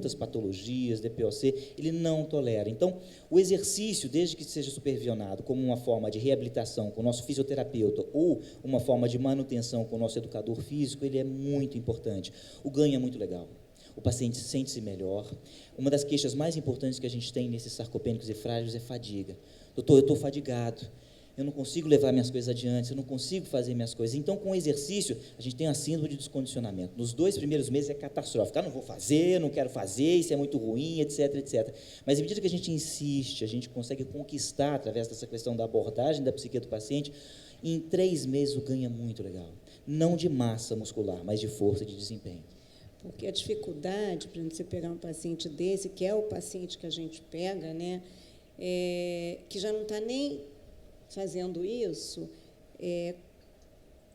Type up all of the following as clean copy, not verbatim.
muitas patologias, DPOC, ele não tolera. Então, o exercício, desde que seja supervisionado como uma forma de reabilitação com o nosso fisioterapeuta ou uma forma de manutenção com o nosso educador físico, ele é muito importante. O ganho é muito legal. O paciente sente-se melhor. Uma das queixas mais importantes que a gente tem nesses sarcopênicos e frágeis é fadiga. Doutor, eu estou fadigado. Eu não consigo levar minhas coisas adiante, eu não consigo fazer minhas coisas. Então, com o exercício, a gente tem a síndrome de descondicionamento. Nos 2 primeiros meses é catastrófico. Não vou fazer, não quero fazer, isso é muito ruim, etc, etc. Mas, à medida que a gente insiste, a gente consegue conquistar, através dessa questão da abordagem da psique do paciente, em 3 meses o ganho é muito legal. Não de massa muscular, mas de força e de desempenho. Porque a dificuldade, para você pegar um paciente desse, que é o paciente que a gente pega, né, que já não está nem fazendo isso,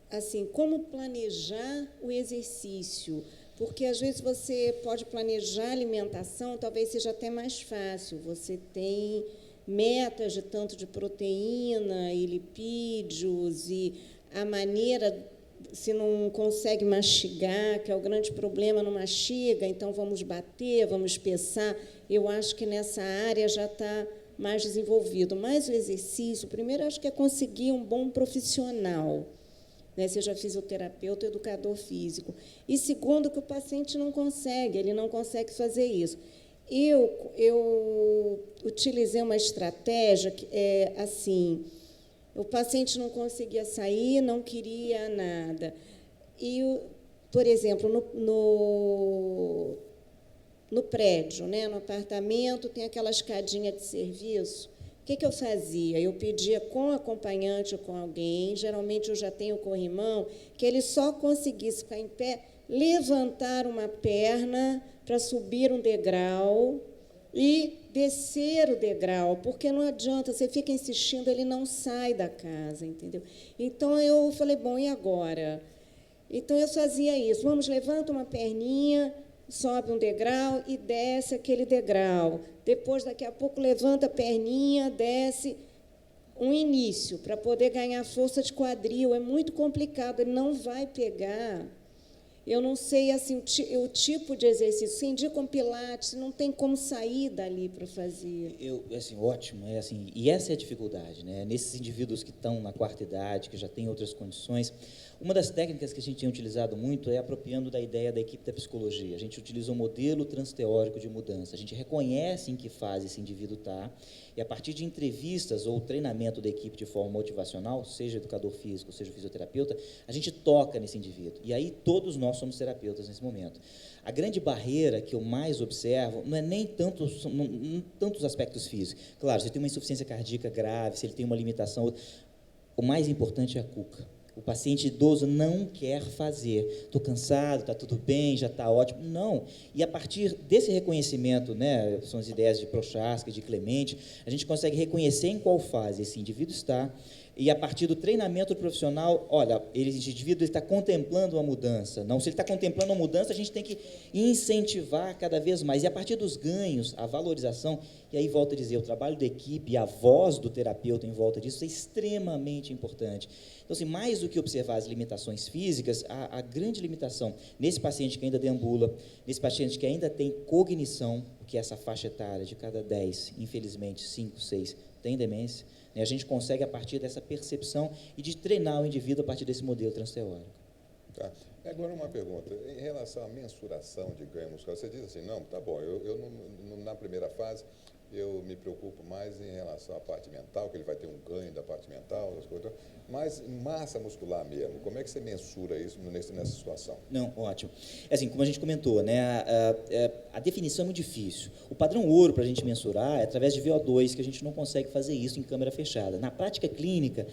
assim, como planejar o exercício, porque às vezes você pode planejar a alimentação, talvez seja até mais fácil, você tem metas de tanto de proteína e lipídios, e a maneira, se não consegue mastigar, que é o grande problema, não mastiga, então vamos bater, vamos espessar, eu acho que nessa área já está mais desenvolvido. Mas o exercício, primeiro, acho que é conseguir um bom profissional, né, seja fisioterapeuta ou educador físico. E, segundo, que o paciente não consegue, ele não consegue fazer isso. Eu utilizei uma estratégia que é assim, o paciente não conseguia sair, não queria nada. E, por exemplo, no prédio, né, no apartamento, tem aquela escadinha de serviço. O que eu fazia? Eu pedia com acompanhante ou com alguém, geralmente eu já tenho corrimão, que ele só conseguisse ficar em pé, levantar uma perna para subir um degrau e descer o degrau, porque não adianta, você fica insistindo, ele não sai da casa, entendeu? Então, eu falei, bom, e agora? Então, eu fazia isso, vamos, levanta uma perninha, sobe um degrau e desce aquele degrau. Depois, daqui a pouco, levanta a perninha, desce um início, para poder ganhar força de quadril. É muito complicado, ele não vai pegar. Eu não sei assim, o tipo de exercício. Se indica um pilates, não tem como sair dali para fazer. Ótimo. E essa é a dificuldade, né? Nesses indivíduos que estão na quarta idade, que já têm outras condições, uma das técnicas que a gente tem utilizado muito é apropriando da ideia da equipe da psicologia. A gente utiliza um modelo transteórico de mudança. A gente reconhece em que fase esse indivíduo está e, a partir de entrevistas ou treinamento da equipe de forma motivacional, seja educador físico, seja fisioterapeuta, a gente toca nesse indivíduo. E aí todos nós somos terapeutas nesse momento. A grande barreira que eu mais observo não é nem tanto os aspectos físicos. Claro, se ele tem uma insuficiência cardíaca grave, se ele tem uma limitação, o mais importante é a cuca. O paciente idoso não quer fazer. Estou cansado, está tudo bem, já está ótimo. Não. E, a partir desse reconhecimento, né, são as ideias de Prochaska, de Clemente, a gente consegue reconhecer em qual fase esse indivíduo está, e, a partir do treinamento profissional, olha, esse indivíduo está contemplando uma mudança. Não, se ele está contemplando uma mudança, a gente tem que incentivar cada vez mais. E, a partir dos ganhos, a valorização, e aí volto a dizer, o trabalho da equipe e a voz do terapeuta em volta disso é extremamente importante. Então, assim, mais do que observar as limitações físicas, a grande limitação nesse paciente que ainda deambula, nesse paciente que ainda tem cognição, que é essa faixa etária de cada 10, infelizmente, 5, 6, tem demência, né? A gente consegue, a partir dessa percepção e de treinar o indivíduo a partir desse modelo transteórico. Tá. Agora, uma pergunta. Em relação à mensuração de ganho muscular, você diz assim, não, tá bom, eu na primeira fase, eu me preocupo mais em relação à parte mental, que ele vai ter um ganho da parte mental, das coisas, mas massa muscular mesmo, como é que você mensura isso nessa situação? Não, ótimo. Assim, como a gente comentou, né, a definição é muito difícil. O padrão ouro para a gente mensurar é através de VO2, que a gente não consegue fazer isso em câmera fechada. Na prática clínica,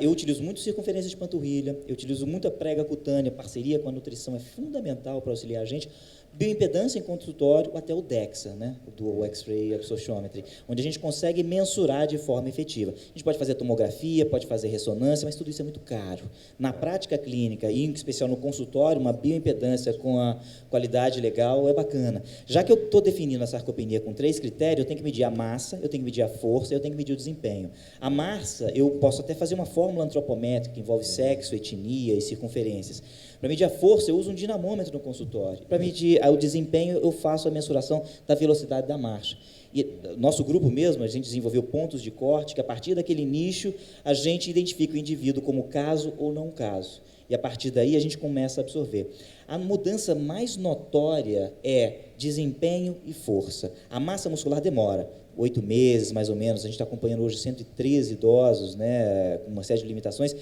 eu utilizo muito circunferência de panturrilha, eu utilizo muito a prega cutânea, parceria com a nutrição é fundamental para auxiliar a gente, bioimpedância em consultório, até o DEXA, né, do X-ray Absorptiometry, onde a gente consegue mensurar de forma efetiva. A gente pode fazer tomografia, pode fazer ressonância, mas tudo isso é muito caro. Na prática clínica, e em especial no consultório, uma bioimpedância com a qualidade legal é bacana. Já que eu estou definindo a sarcopenia com 3 critérios, eu tenho que medir a massa, eu tenho que medir a força, eu tenho que medir o desempenho. A massa, eu posso até fazer uma fórmula antropométrica, que envolve sexo, etnia e circunferências. Para medir a força, eu uso um dinamômetro no consultório. Para medir o desempenho, eu faço a mensuração da velocidade da marcha. E nosso grupo mesmo, a gente desenvolveu pontos de corte, que a partir daquele nicho, a gente identifica o indivíduo como caso ou não caso. E a partir daí a gente começa a absorver. A mudança mais notória é desempenho e força. A massa muscular demora 8 meses, mais ou menos. A gente está acompanhando hoje 113 idosos, né, com uma série de limitações,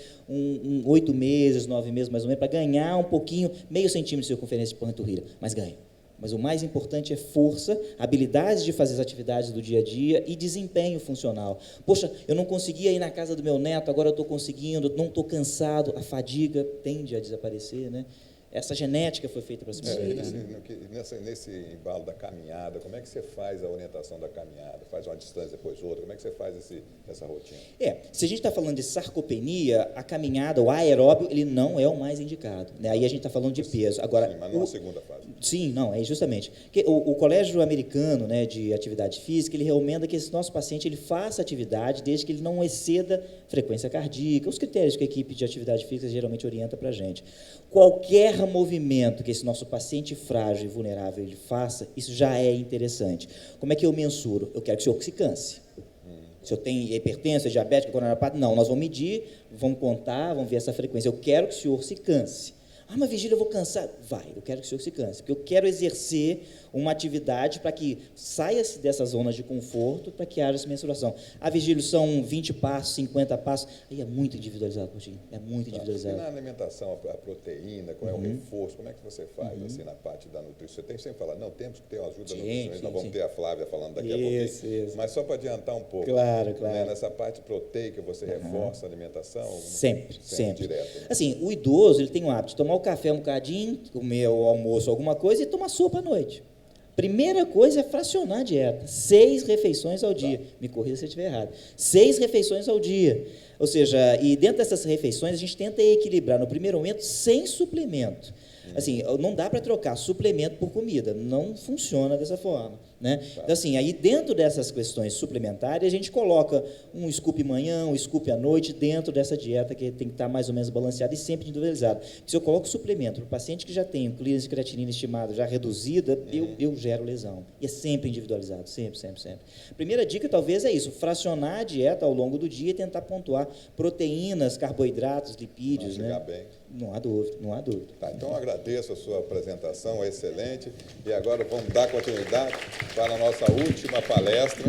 8 meses, 9 meses, mais ou menos, para ganhar um pouquinho, meio centímetro de circunferência de panturrilha, mas ganha. Mas o mais importante é força, habilidades de fazer as atividades do dia a dia e desempenho funcional. Poxa, eu não conseguia ir na casa do meu neto, agora eu estou conseguindo, não estou cansado, a fadiga tende a desaparecer, né? Essa genética foi feita para se nesse embalo da caminhada, como é que você faz a orientação da caminhada? Faz uma distância, depois outra? Como é que você faz essa rotina? Se a gente está falando de sarcopenia, a caminhada, o aeróbio, ele não é o mais indicado, né? Aí a gente está falando de peso. Agora, sim, mas não a segunda fase. Sim, não, é justamente. O Colégio Americano, né, de Atividade Física, ele recomenda que esse nosso paciente ele faça atividade desde que ele não exceda frequência cardíaca, os critérios que a equipe de atividade física geralmente orienta para a gente. Qualquer movimento que esse nosso paciente frágil e vulnerável ele faça, isso já é interessante. Como é que eu mensuro? Eu quero que o senhor se canse. Se eu tenho hipertensão, diabético, coronariopata, não, nós vamos medir, vamos contar, vamos ver essa frequência. Eu quero que o senhor se canse. Ah, mas Vigílio, eu vou cansar. Vai, eu quero que o senhor se canse, porque eu quero exercer uma atividade para que saia-se dessas zonas de conforto, para que haja essa mensuração. Ah, Vigílio, são 20 passos, 50 passos. Aí é muito individualizado, Coutinho, é muito individualizado. E na alimentação, a proteína, qual é o reforço, como é que você faz assim, na parte da nutrição? Você tem que sempre falar, não, temos que ter uma ajuda nutricionista, nós vamos ter a Flávia falando daqui a pouquinho. Isso. Mas só para adiantar um pouco. Claro. Né, nessa parte proteica, você reforça a alimentação? Sempre. Direto, né? Assim, o idoso, ele tem o hábito de tomar o café um bocadinho, comer o almoço, alguma coisa, e tomar sopa à noite. Primeira coisa é fracionar a dieta. 6 refeições ao dia. Me corrija se eu estiver errado. 6 refeições ao dia. Ou seja, e dentro dessas refeições, a gente tenta equilibrar no primeiro momento sem suplemento. Assim, não dá para trocar suplemento por comida. Não funciona dessa forma. Né? Então, assim, aí dentro dessas questões suplementares, a gente coloca um scoop manhã, um scoop à noite, dentro dessa dieta que tem que estar mais ou menos balanceada e sempre individualizada. Se eu coloco suplemento para o paciente que já tem o clearance de creatinina estimado já reduzida, eu gero lesão. E é sempre individualizado, sempre. Primeira dica, talvez, é isso, fracionar a dieta ao longo do dia e tentar pontuar proteínas, carboidratos, lipídios. Né? Bem. Não há dúvida. Tá, então, eu agradeço a sua apresentação, excelente. E agora vamos dar continuidade para a nossa última palestra.